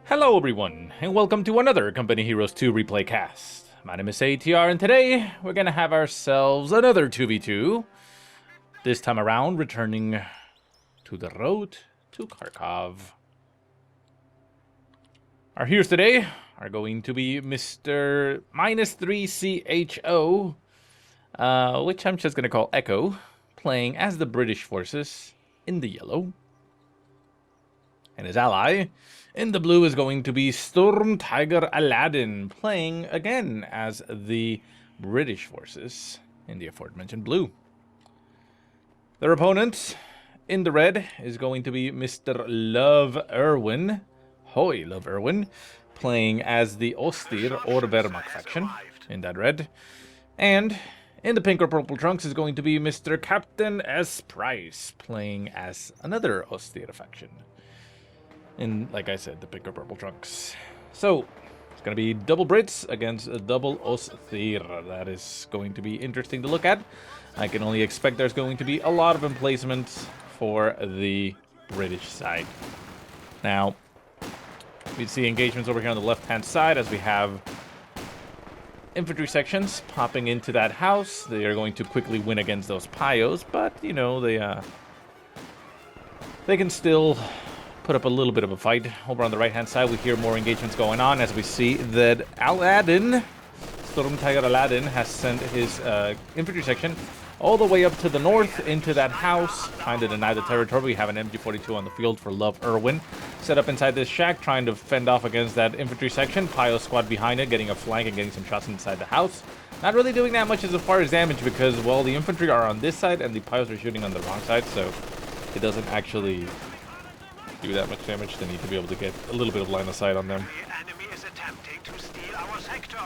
Hello everyone, and welcome to another Company Heroes 2 replay cast. My name is ATR, and today we're gonna have ourselves another 2v2. This time around, returning to the road to Kharkov. Our heroes today are going to be Mr. -3CHO, which I'm just gonna call Echo, playing as the British forces in the yellow. And his ally in the blue is going to be SturmTigerAladdin, playing again as the British forces in the aforementioned blue. Their opponent in the red is going to be Mr. Erwin, Hoi Love Erwin, playing as the Ostir or Wehrmacht faction in that red. And in the pink or purple trunks is going to be Mr. CaptainSPrice, playing as another Ostir faction. In, like I said, the pink or purple trunks. So, it's going to be double Brits against a double Ostir. That is going to be interesting to look at. I can only expect there's going to be a lot of emplacements for the British side. Now, we see engagements over here on the left-hand side as we have infantry sections popping into that house. They are going to quickly win against those Pios, but, you know, they can still put up a little bit of a fight. Over on the right-hand side, we hear more engagements going on as we see that Aladdin, SturmTigerAladdin, has sent his infantry section all the way up to the north into that house, trying to deny the territory. We have an MG42 on the field for Love Erwin, set up inside this shack, trying to fend off against that infantry section. Pio squad behind it, getting a flank and getting some shots inside the house. Not really doing that much as far as damage because, well, the infantry are on this side and the Pios are shooting on the wrong side, so it doesn't actually do that much damage. They need to be able to get a little bit of line of sight on them. The enemy is attempting to steal our sector.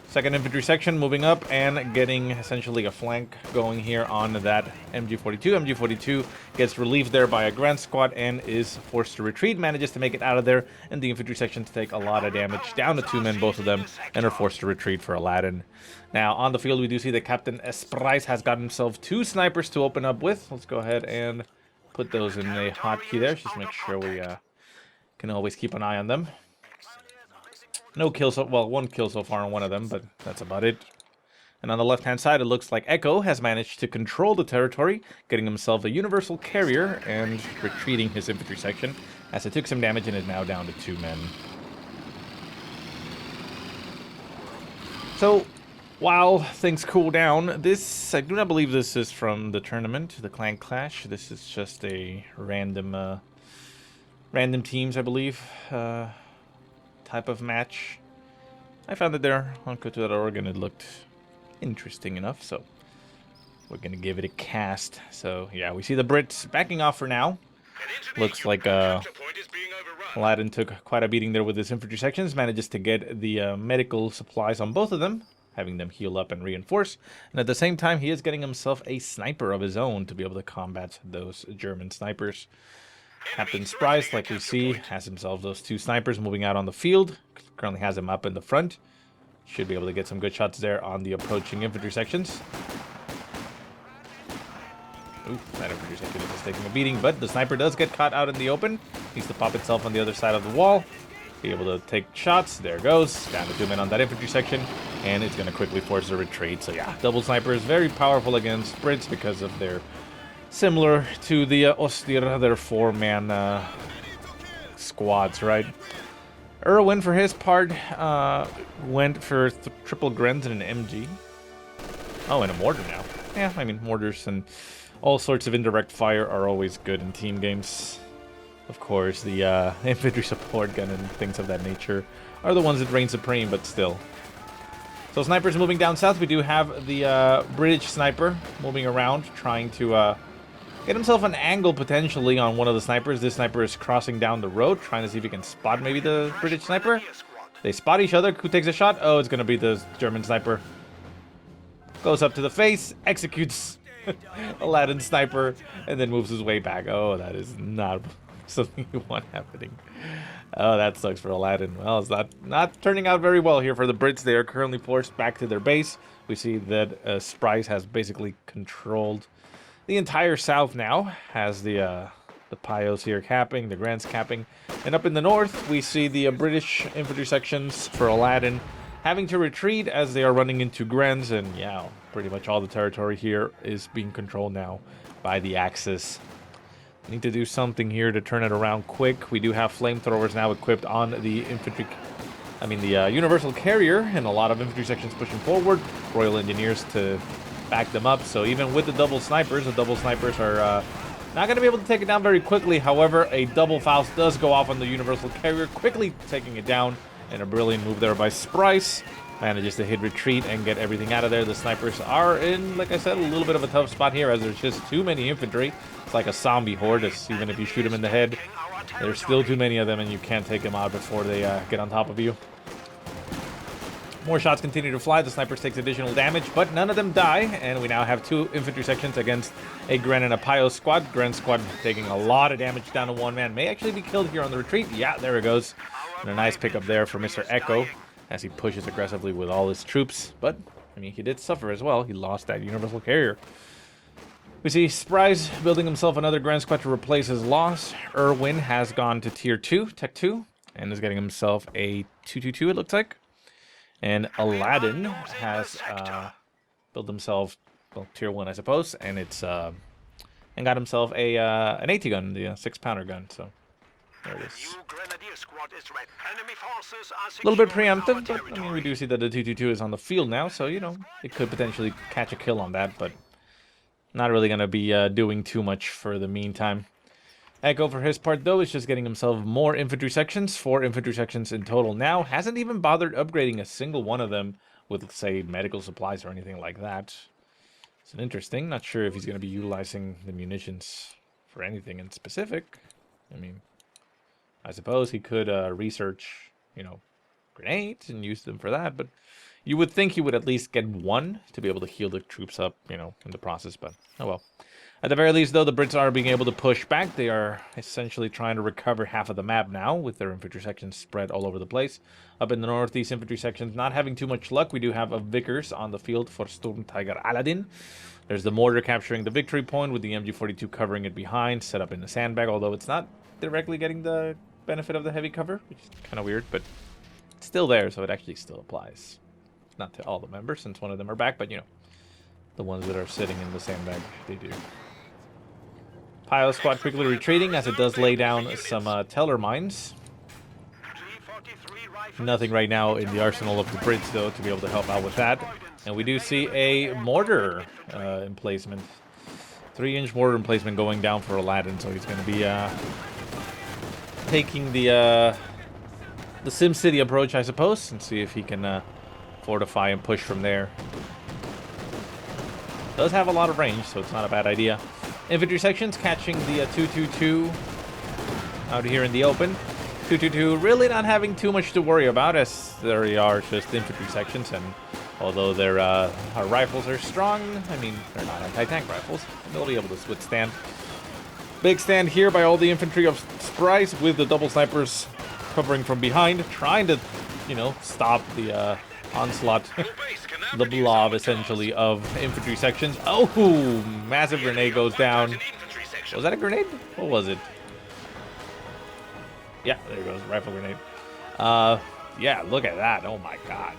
Second infantry section moving up and getting essentially a flank going here on that MG42. MG42 gets relieved there by a Grand Squad and is forced to retreat, manages to make it out of there, and the infantry sections take a lot of damage, down to 2 men, both of them, and are forced to retreat for Aladdin. Now, on the field, we do see that CaptainSPrice has got himself 2 snipers to open up with. Let's go ahead and put those in a hotkey there, just make sure we can always keep an eye on them. No kills, well, 1 kill so far on one of them, but that's about it. And on the left-hand side, it looks like Echo has managed to control the territory, getting himself a universal carrier and retreating his infantry section, as it took some damage and is now down to 2 men. So, while things cool down, this, I do not believe this is from the tournament, the Clan Clash. This is just a random teams, I believe, type of match. I found it there on CoH2.org and it looked interesting enough, so we're gonna give it a cast. So yeah, we see the Brits backing off for now. Looks like Aladdin took quite a beating there with his infantry sections, manages to get the medical supplies on both of them, having them heal up and reinforce, and at the same time he is getting himself a sniper of his own to be able to combat those German snipers. CaptainSPrice, like we see, has himself those 2 snipers moving out on the field. Currently has him up in the front. Should be able to get some good shots there on the approaching infantry sections. Ooh, that infantry section is just taking a beating, but the sniper does get caught out in the open. Needs to pop itself on the other side of the wall. Be able to take shots. There it goes. Down to 2 men on that infantry section. And it's going to quickly force a retreat. So yeah, double sniper is very powerful against Brits because of their, similar to the Ostir, their 4-man squads, right? Erwin, for his part, went for triple Grens and an MG. Oh, and a mortar now. Yeah, I mean, mortars and all sorts of indirect fire are always good in team games. Of course, the infantry support gun and things of that nature are the ones that reign supreme, but still. So snipers moving down south. We do have the British sniper moving around, trying to get himself an angle potentially on one of the snipers. This sniper is crossing down the road, trying to see if he can spot maybe the British sniper. They spot each other. Who takes a shot? Oh, it's going to be the German sniper. Goes up to the face, executes Aladdin's sniper, and then moves his way back. Oh, that is not something you want happening. Oh, that sucks for Aladdin. Well, it's not turning out very well here for the Brits. They are currently forced back to their base. We see that Sprice has basically controlled the entire south now, has the The Pios here capping, the Grants capping. And up in the north, we see the British infantry sections for Aladdin having to retreat as they are running into Grants. And yeah, pretty much all the territory here is being controlled now by the Axis. Need to do something here to turn it around quick. We do have flamethrowers now equipped on the infantry... the Universal Carrier, and a lot of infantry sections pushing forward. Royal Engineers to back them up. So even with the double snipers are... not going to be able to take it down very quickly. However, a double Faust does go off on the Universal Carrier, quickly taking it down. And a brilliant move there by Sprice. Manages to hit retreat and get everything out of there. The snipers are in, like I said, a little bit of a tough spot here as there's just too many infantry. It's like a zombie horde. Even if you shoot them in the head, there's still too many of them and you can't take them out before they get on top of you. More shots continue to fly. The snipers takes additional damage, but none of them die. And we now have 2 infantry sections against a Gren and a Pio squad. Gren squad taking a lot of damage down to 1 man. May actually be killed here on the retreat. Yeah, there it goes. And a nice pickup there for Mr. Echo as he pushes aggressively with all his troops. But, he did suffer as well. He lost that Universal Carrier. We see Sprice building himself another Grand Squad to replace his loss. Erwin has gone to Tier 2, Tech 2, and is getting himself a 222, it looks like. And Aladdin has built himself, well, Tier 1, I suppose, and it's and got himself a an AT gun, the 6-pounder gun. So there it is. A little bit preemptive, but we do see that the 222 is on the field now, so it could potentially catch a kill on that, but not really going to be doing too much for the meantime. Echo, for his part, though, is just getting himself more infantry sections. 4 infantry sections in total now. Hasn't even bothered upgrading a single one of them with, say, medical supplies or anything like that. It's interesting. Not sure if he's going to be utilizing the munitions for anything in specific. I suppose he could research, grenades and use them for that. But you would think he would at least get 1 to be able to heal the troops up, in the process. But, oh well. At the very least, though, the Brits are being able to push back. They are essentially trying to recover half of the map now with their infantry sections spread all over the place. Up in the north, these infantry sections not having too much luck. We do have a Vickers on the field for SturmTigerAladdin. There's the mortar capturing the victory point with the MG42 covering it behind, set up in the sandbag, although it's not directly getting the benefit of the heavy cover, which is kind of weird, but it's still there, so it actually still applies. Not to all the members, since one of them are back, but, the ones that are sitting in the sandbag, they do. Pio squad quickly retreating as it does lay down some teller mines. Nothing right now in the arsenal of the Brits, though, to be able to help out with that. And we do see a mortar emplacement. 3-inch mortar emplacement going down for Aladdin, so he's going to be taking the SimCity approach, I suppose, and see if he can fortify and push from there. Does have a lot of range, so it's not a bad idea. Infantry sections catching the 222 out here in the open. 222 really not having too much to worry about, as there are just infantry sections, and although their our rifles are strong, they're not anti-tank rifles. They'll be able to withstand. Big stand here by all the infantry of Sprice with the double snipers covering from behind, trying to, stop the onslaught. The blob, essentially, of infantry sections. Oh, massive grenade goes down. Was that a grenade? What was it? Yeah, there it goes. Rifle grenade. Yeah, look at that. Oh, my God.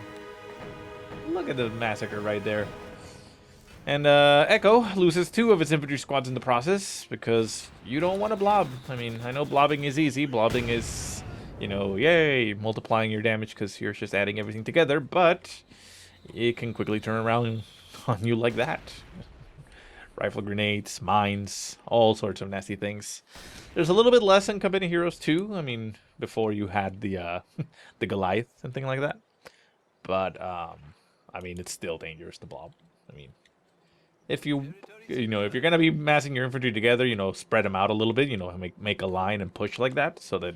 Look at the massacre right there. And Echo loses 2 of its infantry squads in the process because you don't want to blob. I know blobbing is easy. Blobbing is, yay, multiplying your damage because you're just adding everything together, but it can quickly turn around on you like that. Rifle grenades, mines, all sorts of nasty things. There's a little bit less in Company Heroes 2. Before you had the the Goliath and thing like that. But it's still dangerous to blob. If you if you're gonna be massing your infantry together, spread them out a little bit. Make a line and push like that, so that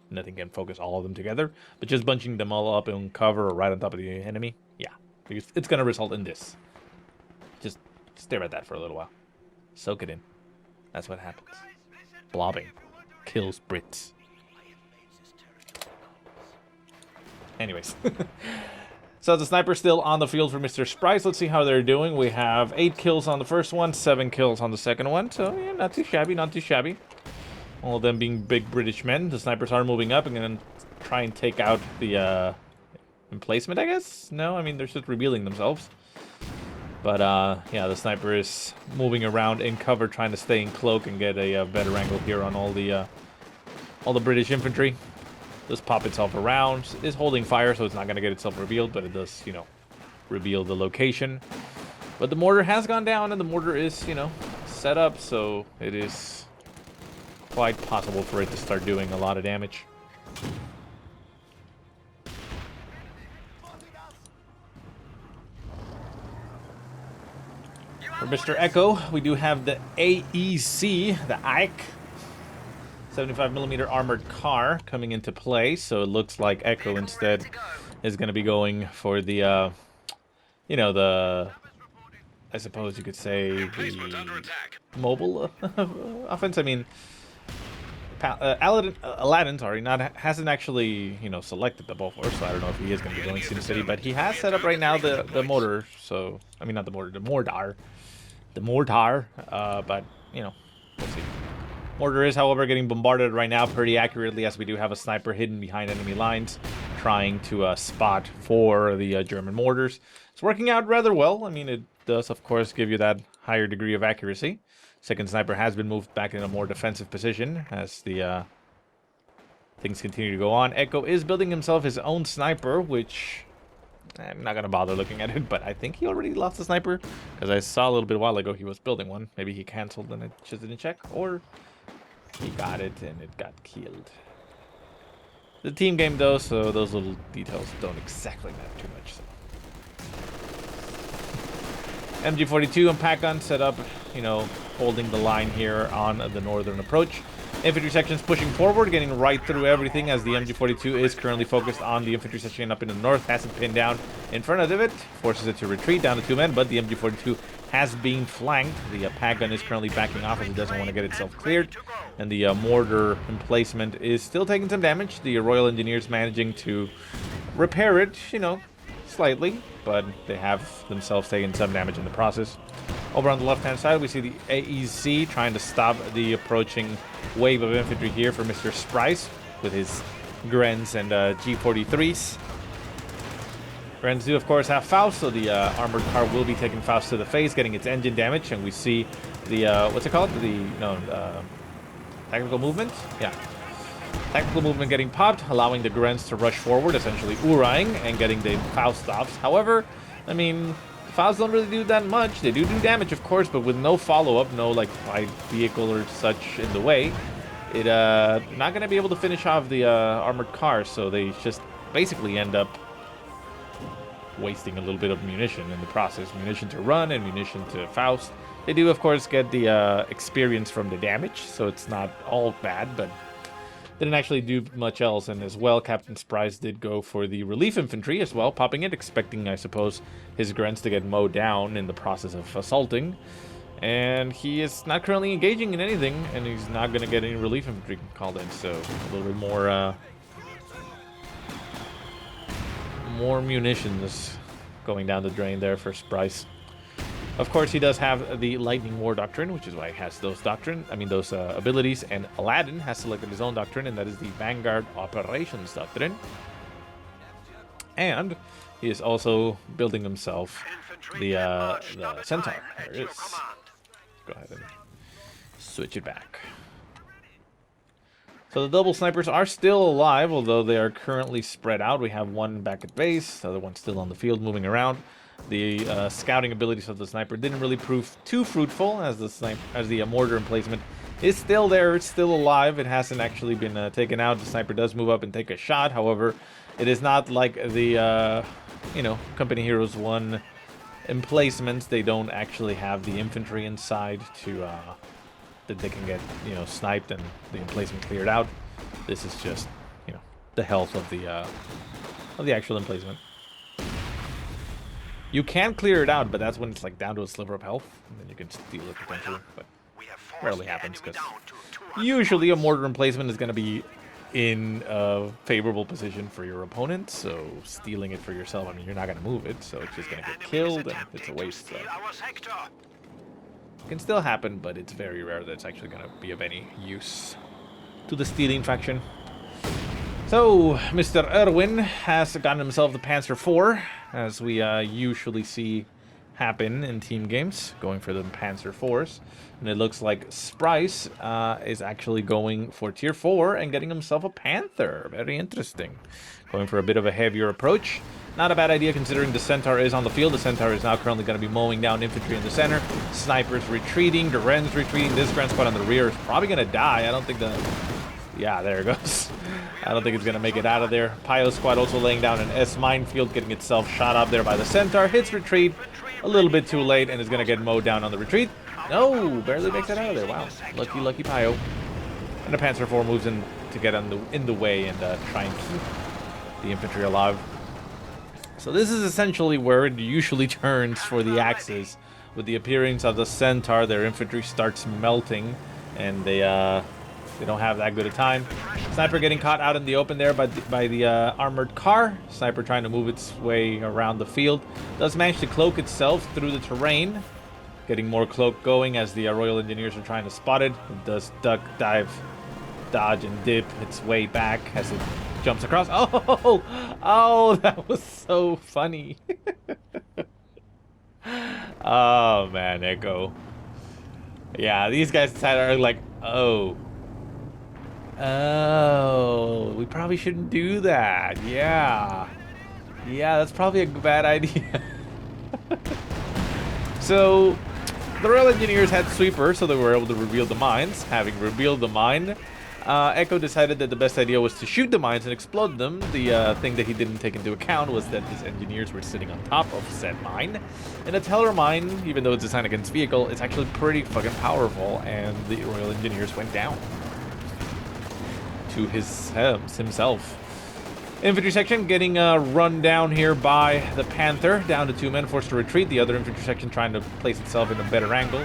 nothing can focus all of them together. But just bunching them all up in cover or right on top of the enemy, yeah, it's gonna result in this. Just stare at that for a little while, soak it in. That's what happens. Blobbing kills Brits. Anyways. So the sniper's still on the field for Mr. Sprice. Let's see how they're doing. We have 8 kills on the first one, 7 kills on the second one. So, yeah, not too shabby, not too shabby. All of them being big British men. The snipers are moving up and then try and take out the emplacement, I guess? No, I mean, they're just revealing themselves. But, yeah, the sniper is moving around in cover, trying to stay in cloak and get a better angle here on all the British infantry. Does pop itself around. It is holding fire, so it's not going to get itself revealed, but it does, you know, reveal the location. But the mortar has gone down, and the mortar is, you know, set up, so it is quite possible for it to start doing a lot of damage. For Mr. Echo, we do have the AEC, the IIC, 75mm armored car coming into play. So it looks like Echo instead is going to be going for the, you know, the, I suppose you could say, the mobile offense. I mean, Aladdin, sorry, hasn't actually, you know, selected the Bofors, so I don't know if he is going to be going to Sin City, but he has set up right now the mortar. So, I mean, not the mortar, the mortar. But, you know, we'll see. Mortar is, however, getting bombarded right now pretty accurately, as we do have a sniper hidden behind enemy lines trying to spot for the German mortars. It's working out rather well. I mean, it does, of course, give you that higher degree of accuracy. Second sniper has been moved back in a more defensive position as the things continue to go on. Echo is building himself his own sniper, which I'm not going to bother looking at it, but I think he already lost a sniper, because I saw a little bit a while ago he was building one. Maybe he canceled and it just didn't check, or he got it and it got killed. The team game, though, so those little details don't exactly matter too much. So. MG42 and pack gun set up, you know, holding the line here on the northern approach. Infantry sections pushing forward, getting right through everything, as the MG42 is currently focused on the infantry section up in the north. Has it pinned down in front of it, forces it to retreat down to 2 men, but the MG42 has been flanked. The pack gun is currently backing off as it doesn't want to get itself cleared, and the mortar emplacement is still taking some damage. The Royal Engineers managing to repair it, you know, slightly, but they have themselves taken some damage in the process. Over on the left-hand side, we see the AEC trying to stop the approaching wave of infantry here for Mr. Sprice with his Grens and G43s. Grens do, of course, have Faust, so the armored car will be taking Faust to the face, getting its engine damage, and we see the, what's it called? Tactical movement? Yeah. Tactical movement getting popped, allowing the Grens to rush forward, essentially Urang, and getting the Faust stops. However, I mean, Faust don't really do that much. They do damage, of course, but with no follow-up, no, like, light vehicle or such in the way, it, not going to be able to finish off the armored car, so they just basically end up wasting a little bit of munition in the process. Munition to run and munition to Faust. They do, of course, get the experience from the damage, so it's not all bad, but didn't actually do much else. And as well, CaptainSPrice did go for the relief infantry as well, popping it, expecting, I suppose, his Grens to get mowed down in the process of assaulting. And he is not currently engaging in anything, and he's not going to get any relief infantry called in, so a little bit more munitions going down the drain there for Sprice. Of course, he does have the Lightning War Doctrine, which is why he has those abilities, and Aladdin has selected his own doctrine, and that is the Vanguard Operations Doctrine. And he is also building himself the Centaur. There it is. Go ahead and switch it back. So the double snipers are still alive, although they are currently spread out. We have one back at base, the other one still on the field moving around. The scouting abilities of the sniper didn't really prove too fruitful, as the mortar emplacement is still there. It's still alive. It hasn't actually been taken out. The sniper does move up and take a shot. However, it is not like the Company Heroes 1 emplacements. They don't actually have the infantry inside to that they can get sniped and the emplacement cleared out. This is just the health of the actual emplacement. You can clear it out, but that's when it's like down to a sliver of health, and then you can steal it potentially, but rarely happens, because usually a mortar emplacement is going to be in a favorable position for your opponent, so stealing it for yourself, I mean, you're not going to move it, so it's just going to get killed, and it's a waste. So. It can still happen, but it's very rare that it's actually going to be of any use. to the stealing faction. So, Mr. Erwin has gotten himself the Panzer IV, as we usually see happen in team games, going for the Panzer IVs. And it looks like Sprice is actually going for tier 4 and getting himself a Panther. Very interesting. Going for a bit of a heavier approach. Not a bad idea considering the Centaur is on the field. The Centaur is now currently going to be mowing down infantry in the center. Snipers retreating, the Ren's retreating. This Grand Squad on the rear is probably going to die. I don't think the... Yeah, there it goes. I don't think it's going to make it out of there. Pio squad also laying down an S minefield, getting itself shot up there by the Centaur. Hits retreat a little bit too late and is going to get mowed down on the retreat. No, barely makes it out of there. Wow, lucky, lucky Pio. And the Panzer IV moves in to get in the way and try and keep the infantry alive. So this is essentially where it usually turns for the Axis. With the appearance of the Centaur, their infantry starts melting, and they don't have that good a time. Sniper getting caught out in the open there by the armored car. Sniper trying to move its way around the field. Does manage to cloak itself through the terrain. Getting more cloak going as the Royal Engineers are trying to spot it. It does duck, dive, dodge, and dip its way back as it jumps across. Oh, that was so funny. Oh, man, Echo. Yeah, these guys are like, oh, we probably shouldn't do that. Yeah, that's probably a bad idea. So, the Royal Engineers had Sweeper, so they were able to reveal the mines. Having revealed the mine, Echo decided that the best idea was to shoot the mines and explode them. The thing that he didn't take into account was that his engineers were sitting on top of said mine. And a Teller mine, even though it's designed against vehicle, it's actually pretty fucking powerful, and the Royal Engineers went down to himself. Infantry section getting run down here by the Panther, down to 2 men, forced to retreat. The other infantry section trying to place itself in a better angle.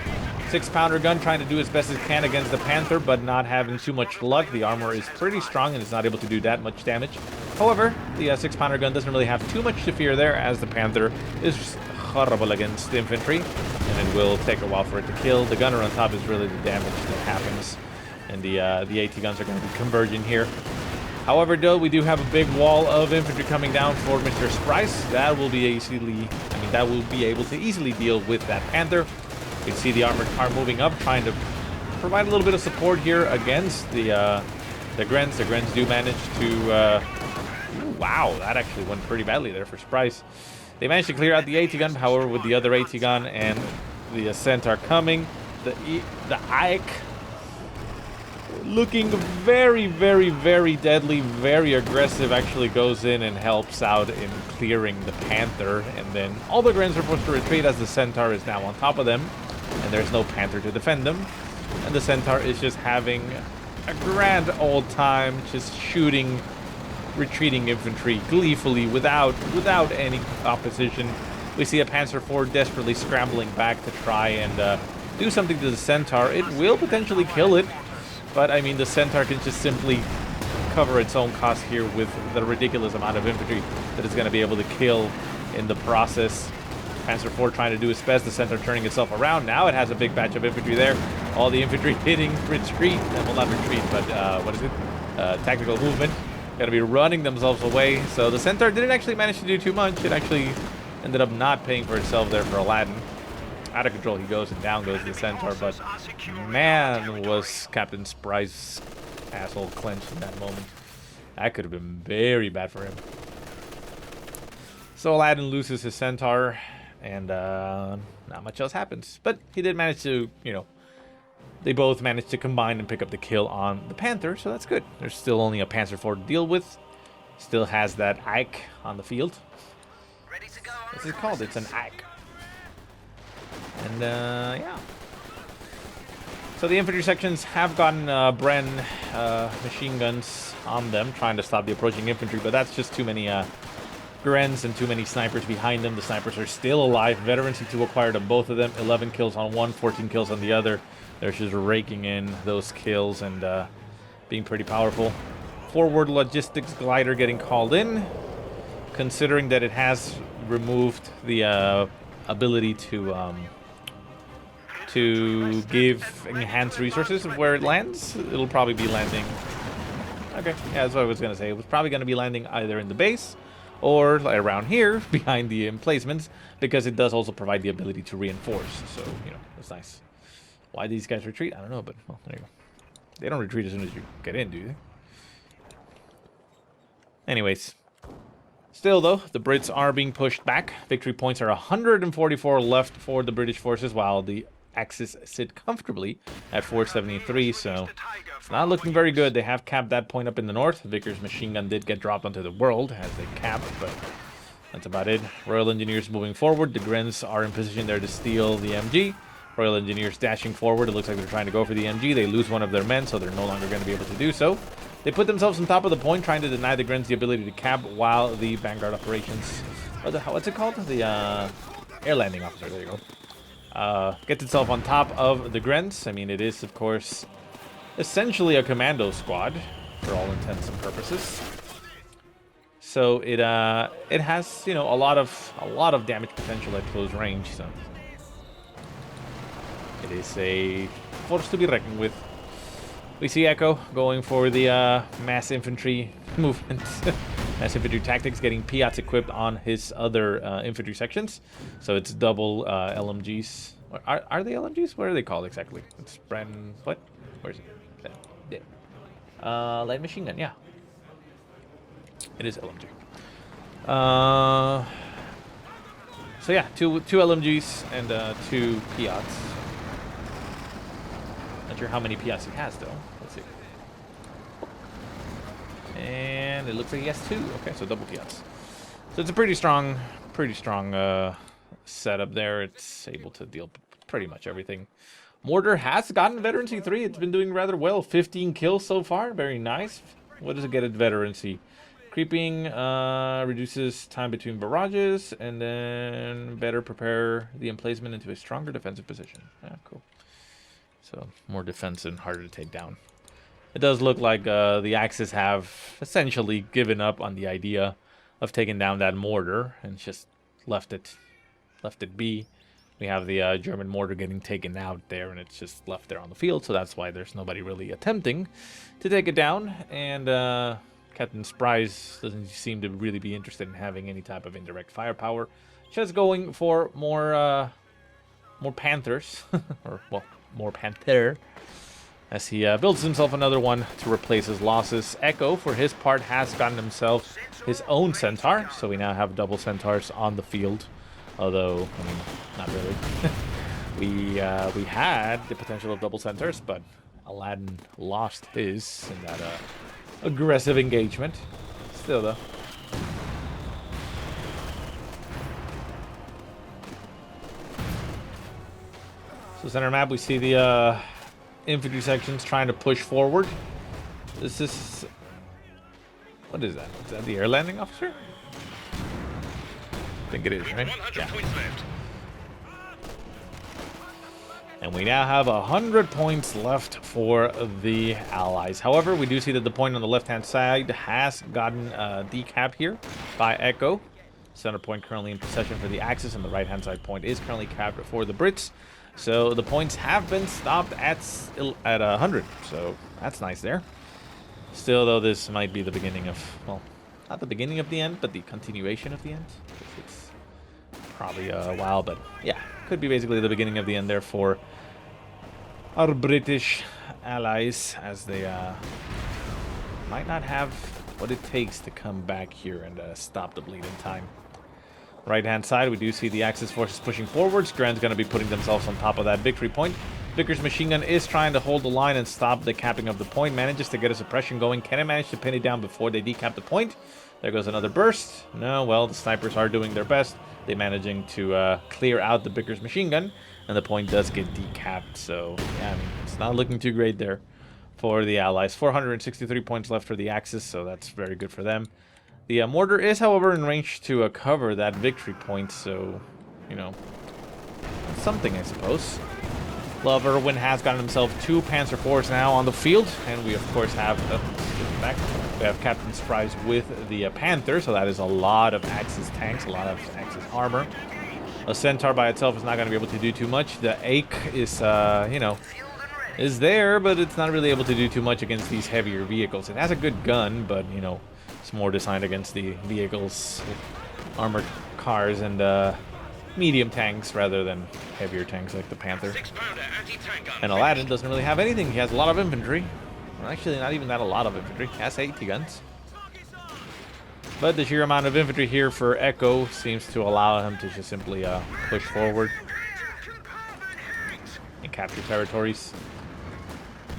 6-pounder gun trying to do as best as it can against the Panther, but not having too much luck. The armor is pretty strong and is not able to do that much damage. However, the 6-pounder gun doesn't really have too much to fear there, as the Panther is horrible against infantry, and it will take a while for it to kill. The gunner on top is really the damage that happens, and the AT guns are going to be converging here. However, though, we do have a big wall of infantry coming down for Mr. Sprice. That will be able to easily deal with that Panther. You can see the armored car moving up, trying to provide a little bit of support here against the Grens. The Grens do manage to... wow, that actually went pretty badly there for Sprice. They managed to clear out the AT gun, however, with the other AT gun and the Centaur coming, the Ike looking very, very, very deadly, very aggressive, actually goes in and helps out in clearing the Panther, and then all the Grens are forced to retreat as the Centaur is now on top of them, and there's no Panther to defend them, and the Centaur is just having a grand old time, just shooting retreating infantry gleefully without any opposition. We see a Panzer IV desperately scrambling back to try and do something to the Centaur. It will potentially kill it, but I mean, the Centaur can just simply cover its own cost here with the ridiculous amount of infantry that it's going to be able to kill in the process. Panzer IV trying to do its best, the Centaur turning itself around. Now it has a big batch of infantry there. All the infantry hitting retreat, well, not retreat, but what is it? Tactical movement. Going to be running themselves away. So the Centaur didn't actually manage to do too much. It actually ended up not paying for itself there for Aladdin. Out of control he goes, and down goes the Centaur, but man, was CaptainSPrice asshole clenched in that moment. That could have been very bad for him. So Aladdin loses his Centaur, and not much else happens. But he did manage to, you know, they both managed to combine and pick up the kill on the Panther, so that's good. There's still only a Panzer IV to deal with. Still has that Ike on the field. What's it called? It's an Ike. And yeah. So the infantry sections have gotten Bren machine guns on them, trying to stop the approaching infantry, but that's just too many Grens and too many snipers behind them. The snipers are still alive. Veterans need to acquire them, both of them. 11 kills on one, 14 kills on the other. They're just raking in those kills and being pretty powerful. Forward logistics glider getting called in, considering that it has removed the ability to give enhanced resources where it lands. It'll probably be landing Okay, yeah, that's what I was going to say. It was probably going to be landing either in the base or like around here behind the emplacements, because it does also provide the ability to reinforce. So, you know, that's nice. Why these guys retreat? I don't know, but well, there you go. They don't retreat as soon as you get in, do they? Anyways. Still, though, the Brits are being pushed back. Victory points are 144 left for the British forces, while the Axis sit comfortably at 473, so it's not looking very good. They have capped that point up in the north. Vickers machine gun did get dropped onto the world as they capped, but that's about it. Royal Engineers moving forward. The Grens are in position there to steal the MG. Royal Engineers dashing forward. It looks like they're trying to go for the MG. They lose one of their men, so they're no longer going to be able to do so. They put themselves on top of the point, trying to deny the Grens the ability to cap, while the Vanguard operations... what's it called? The air landing officer. There you go. Gets itself on top of the Grens. I mean, it is, of course, essentially a commando squad for all intents and purposes. So it has, you know, a lot of damage potential at close range. So it is a force to be reckoned with. We see Echo going for the mass infantry movement. Mass infantry tactics, getting Piats equipped on his other infantry sections. So it's double LMGs. Are they LMGs? What are they called exactly? It's brand... What? Where is it? Yeah. Light machine gun, yeah. It is LMG. So yeah, two LMGs and 2 Piats. Not sure how many Piats he has, though. Let's see. And it looks like he has 2. Okay, so double Piats. So it's a pretty strong setup there. It's able to deal pretty much everything. Mortar has gotten Veterancy 3. It's been doing rather well. 15 kills so far. Very nice. What does it get at Veterancy? Creeping reduces time between barrages, and then better prepare the emplacement into a stronger defensive position. Yeah, cool. So more defensive and harder to take down. It does look like the Axis have essentially given up on the idea of taking down that mortar and just left it be. We have the German mortar getting taken out there, and it's just left there on the field. So that's why there's nobody really attempting to take it down. And CaptainSPrice doesn't seem to really be interested in having any type of indirect firepower. Just going for more Panthers, or well, more Panther, as he builds himself another one to replace his losses. Echo, for his part, has gotten himself his own Centaur, so we now have double Centaurs on the field. Although, I mean, not really. We had the potential of double Centaurs, but Aladdin lost his in that aggressive engagement. Still, though. So center map, we see the infantry sections trying to push forward. This is... What is that? Is that the air landing officer? I think it is, right? Yeah. And we now have 100 points left for the Allies. However, we do see that the point on the left-hand side has gotten decapped here by Echo. Center point currently in possession for the Axis, and the right-hand side point is currently capped for the Brits. So the points have been stopped at 100, so that's nice there. Still, though, this might be the beginning of, well, not the beginning of the end, but the continuation of the end. It's probably a while, but yeah, could be basically the beginning of the end there for our British allies, as they might not have what it takes to come back here and stop the bleed in time. Right-hand side, we do see the Axis forces pushing forwards. Gren's going to be putting themselves on top of that victory point. Vickers machine gun is trying to hold the line and stop the capping of the point. Manages to get a suppression going. Can it manage to pin it down before they decap the point? There goes another burst. No, well, the snipers are doing their best. They're managing to clear out the Vickers machine gun, and the point does get decapped. So, yeah, I mean, it's not looking too great there for the Allies. 463 points left for the Axis, so that's very good for them. The mortar is, however, in range to cover that victory point, so, you know, something, I suppose. Erwin has gotten himself 2 Panzer IVs now on the field, and we, of course, have we have CaptainSPrice with the Panther, so that is a lot of Axis tanks, a lot of Axis armor. A Centaur by itself is not going to be able to do too much. The Ache is, you know, is there, but it's not really able to do too much against these heavier vehicles. It has a good gun, but, you know, it's more designed against the vehicles, armored cars, and medium tanks rather than heavier tanks like the Panther. And Aladdin doesn't really have anything. He has a lot of infantry. Well, actually, not even that a lot of infantry. He has 80 guns. But the sheer amount of infantry here for Echo seems to allow him to just simply push forward and capture territories.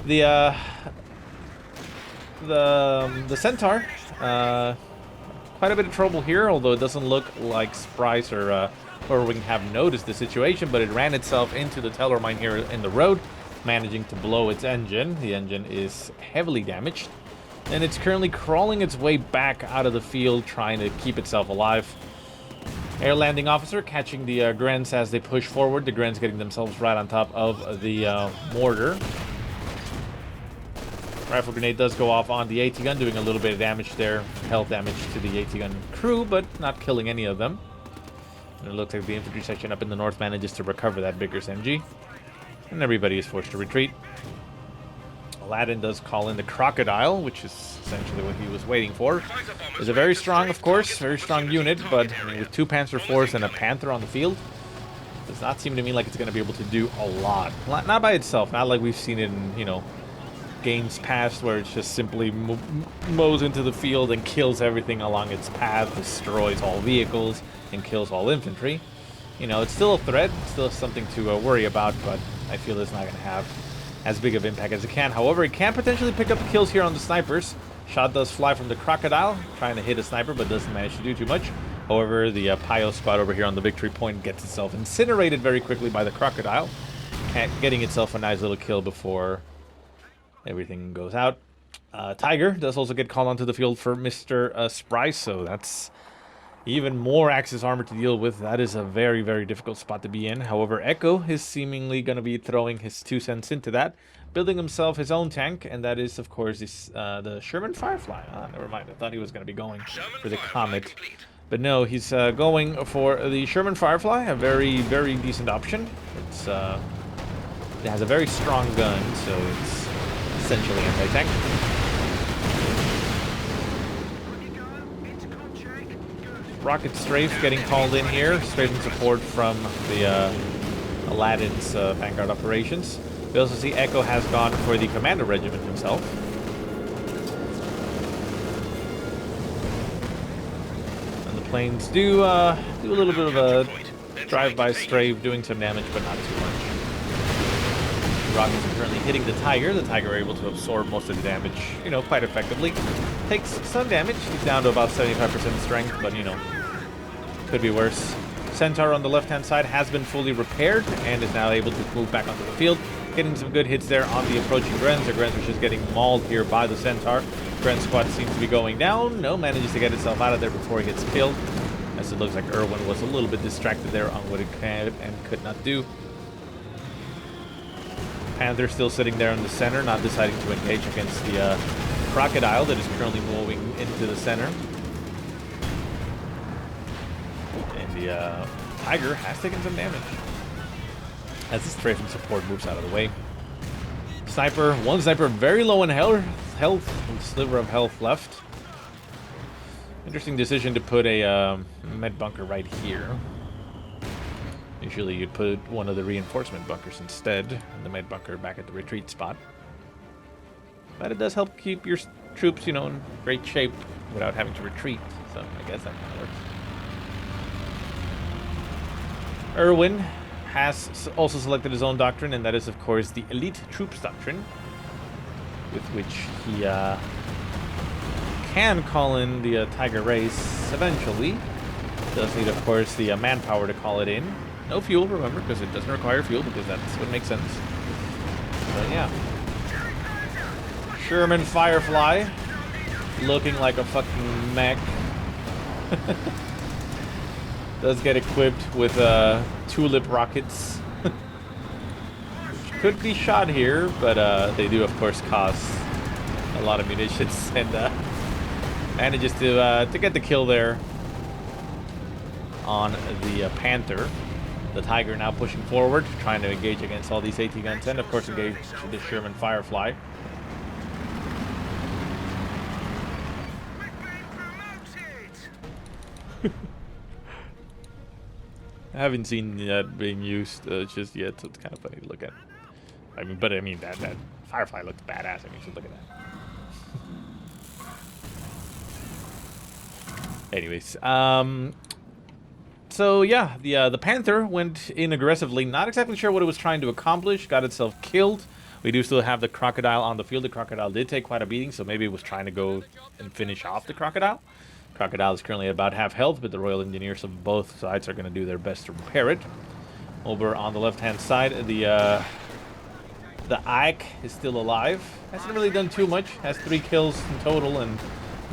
The Centaur, quite a bit of trouble here, although it doesn't look like Sprice or Erwin have noticed the situation, but it ran itself into the Teller mine here in the road, managing to blow its engine. The engine is heavily damaged, and it's currently crawling its way back out of the field, trying to keep itself alive. Air landing officer catching the Grens as they push forward. The Grens getting themselves right on top of the mortar. Rifle grenade does go off on the AT gun, doing a little bit of damage there. Health damage to the AT gun crew, but not killing any of them. And it looks like the infantry section up in the north manages to recover that Vickers MG. And everybody is forced to retreat. Aladdin does call in the Crocodile, which is essentially what he was waiting for. It's a very strong, of course, very strong unit, but with 2 Panzer IVs and a Panther on the field, does not seem to me like it's going to be able to do a lot. Not by itself, not like we've seen it in, you know, games past where it just simply mows into the field and kills everything along its path, destroys all vehicles, and kills all infantry. You know, it's still a threat, still something to worry about, but I feel it's not going to have as big of impact as it can. However, it can potentially pick up kills here on the snipers. Shot does fly from the Crocodile, trying to hit a sniper, but doesn't manage to do too much. However, the Pio spot over here on the victory point gets itself incinerated very quickly by the Crocodile, getting itself a nice little kill before everything goes out. Tiger does also get called onto the field for Mr. Sprice, so that's even more Axis armor to deal with. That is a very, very difficult spot to be in. However, Echo is seemingly going to be throwing his 2 cents into that, building himself his own tank, and that is, of course, this, the Sherman Firefly. Never mind, I thought he was going to be going for the Comet. But no, he's going for the Sherman Firefly, a very, very decent option. It's it has a very strong gun, so it's essentially anti-tank. Rocket Strafe getting called in here, strafing support from the Aladdin's Vanguard operations. We also see Echo has gone for the Commando Regiment himself. And the planes do a little bit of a drive-by strafe, doing some damage, but not too much. Rockets are currently hitting the Tiger. The Tiger are able to absorb most of the damage, you know, quite effectively. Takes some damage. He's down to about 75% strength, but, you know, could be worse. Centaur on the left-hand side has been fully repaired and is now able to move back onto the field, getting some good hits there on the approaching Grens. The Grens are just getting mauled here by the Centaur. Gren squad seems to be going down. No, manages to get itself out of there before he gets killed, as it looks like Erwin was a little bit distracted there on what it can and could not do. Panther still sitting there in the center, not deciding to engage against the Crocodile that is currently moving into the center. And the Tiger has taken some damage as the strafing support moves out of the way. Sniper, one sniper very low in health, a sliver of health left. Interesting decision to put a med bunker right here. Usually you'd put one of the reinforcement bunkers instead, and the med bunker back at the retreat spot. But it does help keep your troops, you know, in great shape without having to retreat, so I guess that kind of works. Erwin has also selected his own doctrine, and that is, of course, the Elite Troops Doctrine, with which he can call in the Tiger race eventually. Does need, of course, the manpower to call it in. No fuel, remember, because it doesn't require fuel, because that's what makes sense. But yeah. Sherman Firefly, looking like a fucking mech. Does get equipped with tulip rockets. Which could be shot here, but they do, of course, cost a lot of munitions, and manages to get the kill there on the Panther. The Tiger now pushing forward, trying to engage against all these AT guns, and of course engage the Sherman Firefly. I haven't seen that being used just yet, so it's kind of funny to look at. I mean, that Firefly looks badass. I mean, just look at that. Anyways, so yeah, the Panther went in aggressively. Not exactly sure what it was trying to accomplish. Got itself killed. We do still have the Crocodile on the field. The Crocodile did take quite a beating, so maybe it was trying to go and finish off the Crocodile. Crocodile is currently at about half health, but the Royal Engineers of both sides are going to do their best to repair it. Over on the left-hand side, the Ike is still alive. Hasn't really done too much. Has 3 kills in total and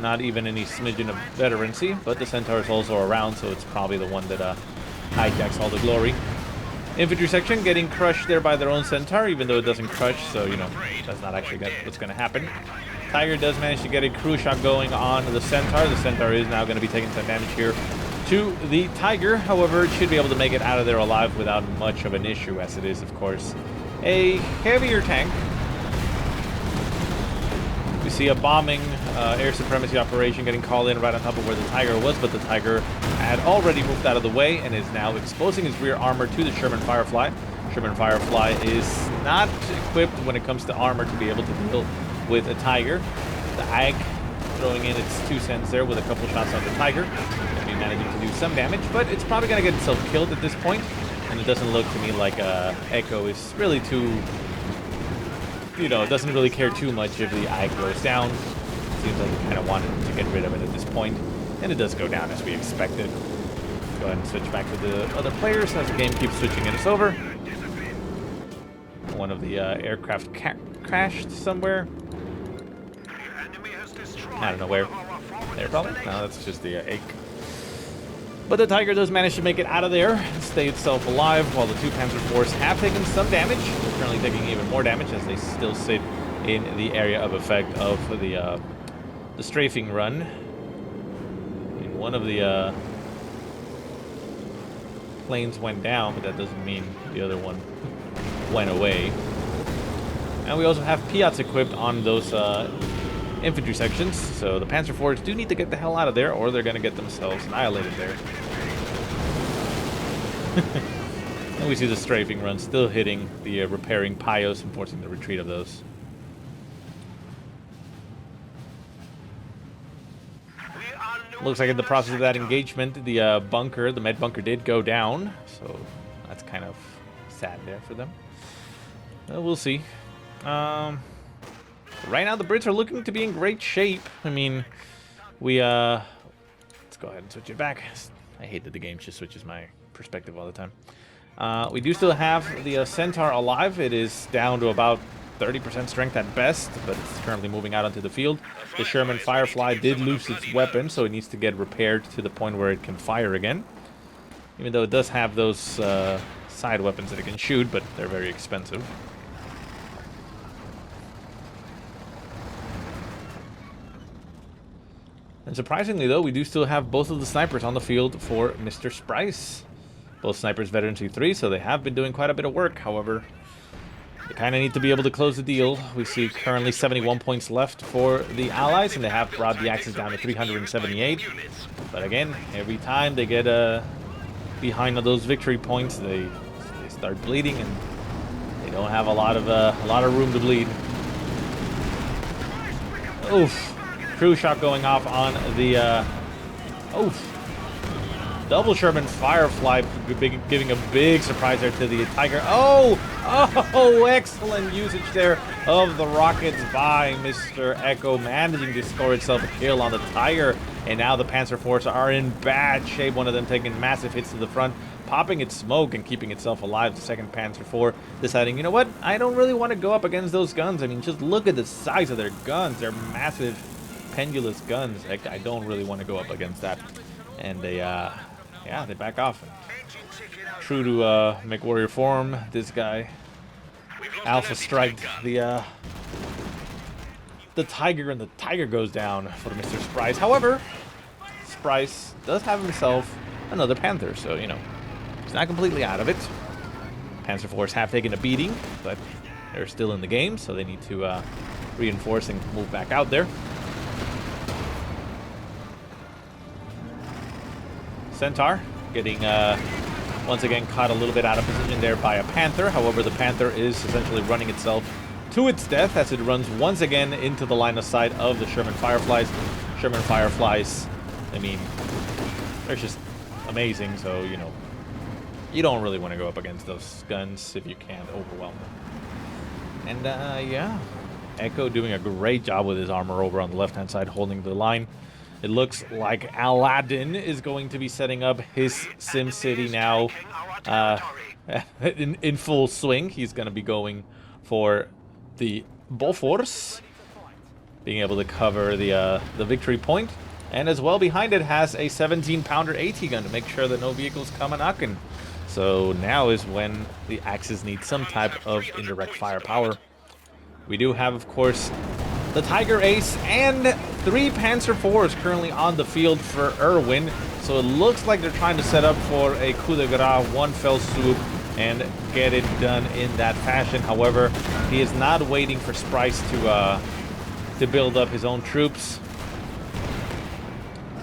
not even any smidgen of veterancy. But the Centaur is also around, so it's probably the one that hijacks all the glory. Infantry section getting crushed there by their own Centaur, even though it doesn't crush, so, you know, that's not actually what's going to happen. Tiger does manage to get a crew shot going on the Centaur. The Centaur is now going to be taking some damage here to the Tiger. However, it should be able to make it out of there alive without much of an issue, as it is, of course, a heavier tank. We see a bombing air supremacy operation getting called in right on top of where the Tiger was, but the Tiger had already moved out of the way and is now exposing his rear armor to the Sherman Firefly. Sherman Firefly is not equipped when it comes to armor to be able to deal with a Tiger. The Ike throwing in its 2 cents there with a couple shots on the Tiger. Going to be managing to do some damage, but it's probably going to get itself killed at this point. And it doesn't look to me like Echo is really too, you know, doesn't really care too much if the Ike goes down. Seems like he kind of wanted to get rid of it at this point. And it does go down as we expected. Go ahead and switch back to the other players as the game keeps switching us over. One of the aircraft crashed somewhere. I don't know where. There, probably? No, that's just the Ike. But the Tiger does manage to make it out of there and stay itself alive, while the 2 Panzer IVs have taken some damage. They're currently taking even more damage as they still sit in the area of effect of the strafing run. And one of the planes went down, but that doesn't mean the other one went away. And we also have Piats equipped on those infantry sections, so the Panzer IVs do need to get the hell out of there, or they're going to get themselves annihilated there. And we see the strafing run still hitting the repairing Pios and forcing the retreat of those. Looks like in the process of that engagement, the bunker, the med bunker, did go down, so that's kind of sad there for them. We'll see. Right now, the Brits are looking to be in great shape. I mean, we, let's go ahead and switch it back. I hate that the game just switches my perspective all the time. We do still have the Centaur alive. It is down to about 30% strength at best, but it's currently moving out onto the field. The Sherman Firefly did lose its weapon, so it needs to get repaired to the point where it can fire again. Even though it does have those side weapons that it can shoot, but they're very expensive. And surprisingly, though, we do still have both of the snipers on the field for Mr. Sprice. Both snipers veterancy 3, so they have been doing quite a bit of work. However, they kind of need to be able to close the deal. We see currently 71 points left for the Allies, and they have brought the Axis down to 378. But again, every time they get behind on those victory points, they start bleeding, and they don't have a lot of room to bleed. Oof. Crew shot going off on the double Sherman Firefly, giving a big surprise there to the Tiger. Oh, excellent usage there of the rockets by Mr. Echo, managing to score itself a kill on the Tiger. And now the Panzer IVs are in bad shape. One of them taking massive hits to the front, popping its smoke and keeping itself alive. The second Panzer IV deciding, you know what, I don't really want to go up against those guns. I mean, just look at the size of their guns. They're massive, pendulous guns. I don't really want to go up against that. And they, yeah, they back off. True to McWarrior form, this guy alpha striked the Tiger, and the Tiger goes down for Mr. Sprice. However, Sprice does have himself another Panther, so, you know, He's not completely out of it. Panzer Force have taken a beating, but they're still in the game, so they need to reinforce and move back out there. Centaur getting once again caught a little bit out of position there by a Panther. However, the Panther is essentially running itself to its death as it runs once again into the line of sight of the Sherman Fireflies. Sherman Fireflies, I mean, they're just amazing, so, you know, you don't really want to go up against those guns if you can't overwhelm them. And, yeah, Echo doing a great job with his armor over on the left-hand side, holding the line. It looks like Aladdin is going to be setting up his SimCity now in full swing. He's going to be going for the Bofors, being able to cover the victory point. And as well behind it has a 17-pounder AT gun to make sure that no vehicles come a-knocking. So now is when the Axis need some type of indirect firepower. We do have, of course, the Tiger Ace and 3 Panzer IVs currently on the field for Erwin. So it looks like they're trying to set up for a coup de grace, one fell swoop, and get it done in that fashion. However, he is not waiting for Sprice to build up his own troops.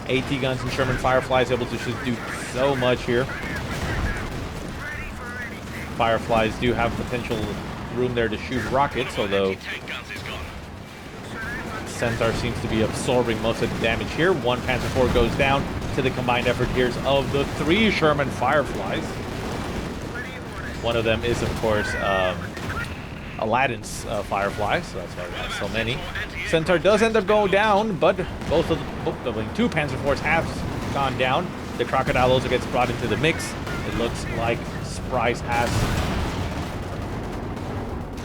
AT guns and Sherman Fireflies able to just do so much here. Fireflies do have potential room there to shoot rockets, although Centaur seems to be absorbing most of the damage here. 1 Panzer IV goes down to the combined effort here of the 3 Sherman Fireflies. One of them is, of course, Aladdin's Firefly, so that's why we have so many. Centaur does end up going down, but both of the 2 Panzer IVs have gone down. The Crocodile also gets brought into the mix. It looks like Sprice has...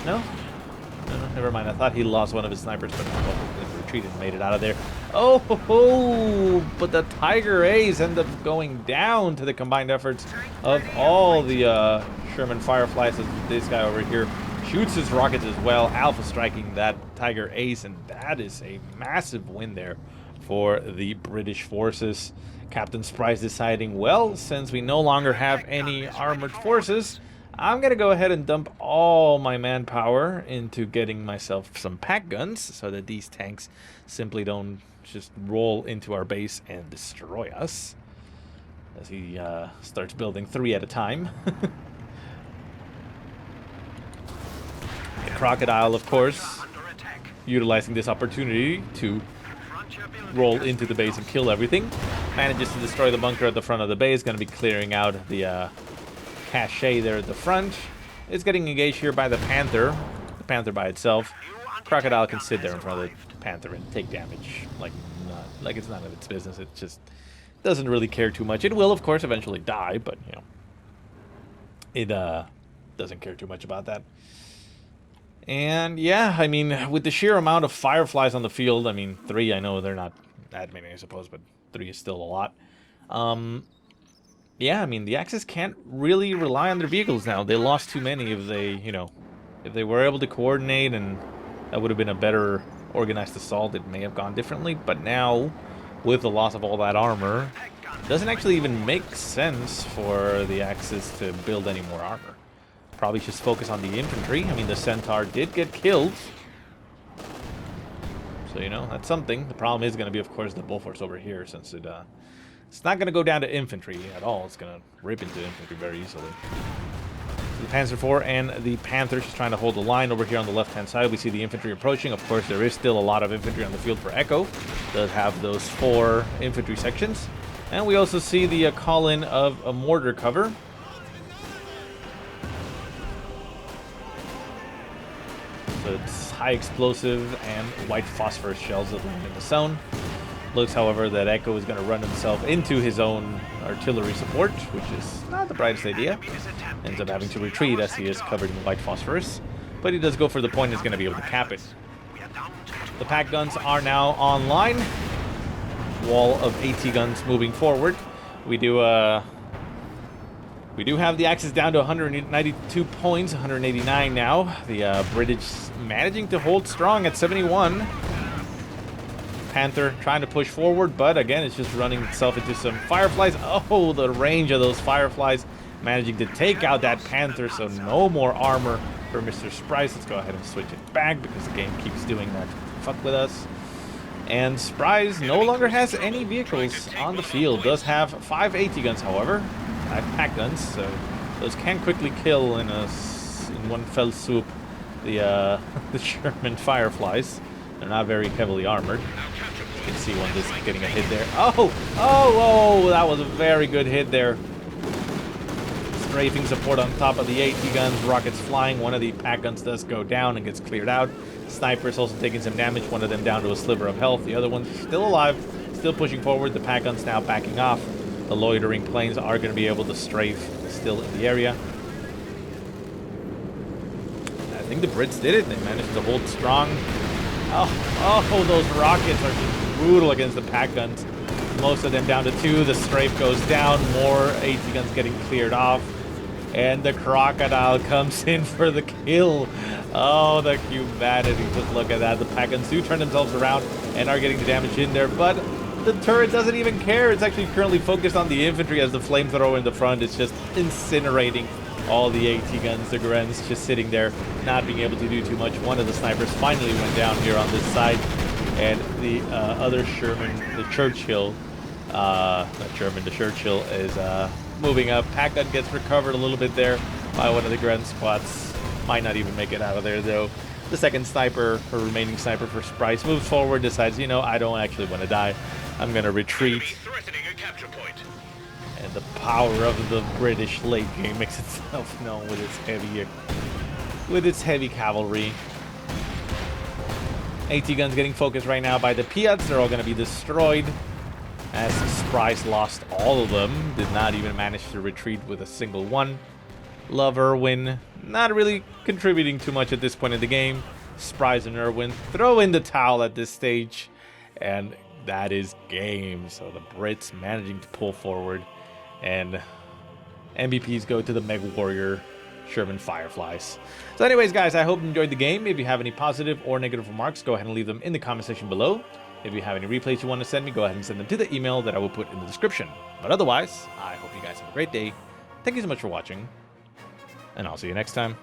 No, never mind. I thought he lost one of his snipers, but retreated and made it out of there. Oh, but the Tiger A's end up going down to the combined efforts of all the Sherman Fireflies. As this guy over here shoots his rockets as well, alpha striking that Tiger Ace, and that is a massive win there for the British forces. Captain Sprice deciding, well, since we no longer have any armored forces, I'm going to go ahead and dump all my manpower into getting myself some pack guns so that these tanks simply don't just roll into our base and destroy us. As he starts building 3 at a time. The Crocodile, of course, utilizing this opportunity to roll into the base and kill everything. Manages to destroy the bunker at the front of the base. Going to be clearing out the cache there at the front. It's getting engaged here by the Panther. The Panther by itself. Crocodile can sit there in front of the Panther and take damage like it's none of its business. It just doesn't really care too much. It will, of course, eventually die, but you know, it doesn't care too much about that. And yeah, I mean, with the sheer amount of Fireflies on the field, I mean, 3, I know they're not that many, I suppose, but 3 is still a lot. Yeah, I mean, the Axis can't really rely on their vehicles now. They lost too many. If they, you know, if they were able to coordinate, and that would have been a better organized assault, it may have gone differently. But now, with the loss of all that armor, it doesn't actually even make sense for the Axis to build any more armor. Probably just focus on the infantry. I mean, the Centaur did get killed. So, you know, that's something. The problem is going to be, of course, the Bofors over here, since it's not going to go down to infantry at all. It's going to rip into infantry very easily. So the Panzer IV and the Panthers just trying to hold the line over here on the left-hand side. We see the infantry approaching. Of course, there is still a lot of infantry on the field for Echo. Does have those 4 infantry sections. And we also see the call-in of a mortar cover. So it's high explosive and white phosphorus shells that land in the zone. Looks, however, that Echo is going to run himself into his own artillery support, which is not the brightest idea. Ends up having to retreat as he is covered in white phosphorus. But he does go for the point and is going to be able to cap it. The pack guns are now online. Wall of AT guns moving forward. We do have the Axis down to 192 points, 189 now. The British managing to hold strong at 71. Panther trying to push forward, but again, it's just running itself into some Fireflies. Oh, the range of those Fireflies managing to take out that Panther, so no more armor for Mr. Sprice. Let's go ahead and switch it back because the game keeps doing that to fuck with us. And Sprice no longer has any vehicles on the field. Does have 5 AT guns, however, 5 pack guns, so those can quickly kill in one fell swoop the Sherman Fireflies. They're not very heavily armored. You can see one just getting a hit there. Oh, that was a very good hit there. Strafing support on top of the AT guns, rockets flying. One of the pack guns does go down and gets cleared out. Sniper's also taking some damage, one of them down to a sliver of health. The other one's still alive, still pushing forward. The pack gun's now backing off. The loitering planes are going to be able to strafe still in the area. I think the Brits did it. They managed to hold strong. Oh, those rockets are just brutal against the pack guns. Most of them down to 2. The strafe goes down. More AT guns getting cleared off. And the Crocodile comes in for the kill. Oh, the humanity. Just look at that. The pack guns do turn themselves around and are getting the damage in there. But the turret doesn't even care. It's actually currently focused on the infantry as the flamethrower in the front is just incinerating all the AT guns. The Gren's just sitting there, not being able to do too much. One of the snipers finally went down here on this side. And the other Sherman, the Churchill, not Sherman, the Churchill is moving up. Pack gun gets recovered a little bit there by one of the Gren squads. Might not even make it out of there though. The second sniper, or remaining sniper for Sprice, moves forward, decides, you know, I don't actually want to die. I'm going to retreat. Threatening a capture point. And the power of the British late game makes itself known with its heavy cavalry. AT guns getting focused right now by the Piats. They're all going to be destroyed. As Sprice lost all of them. Did not even manage to retreat with a single one. Love Erwin. Not really contributing too much at this point in the game. Sprice and Erwin throw in the towel at this stage. And that is game. So the Brits managing to pull forward. And MVPs go to the Meg Warrior Sherman Fireflies. So anyways, guys, I hope you enjoyed the game. If you have any positive or negative remarks, go ahead and leave them in the comment section below. If you have any replays you want to send me, go ahead and send them to the email that I will put in the description. But otherwise, I hope you guys have a great day. Thank you so much for watching, and I'll see you next time.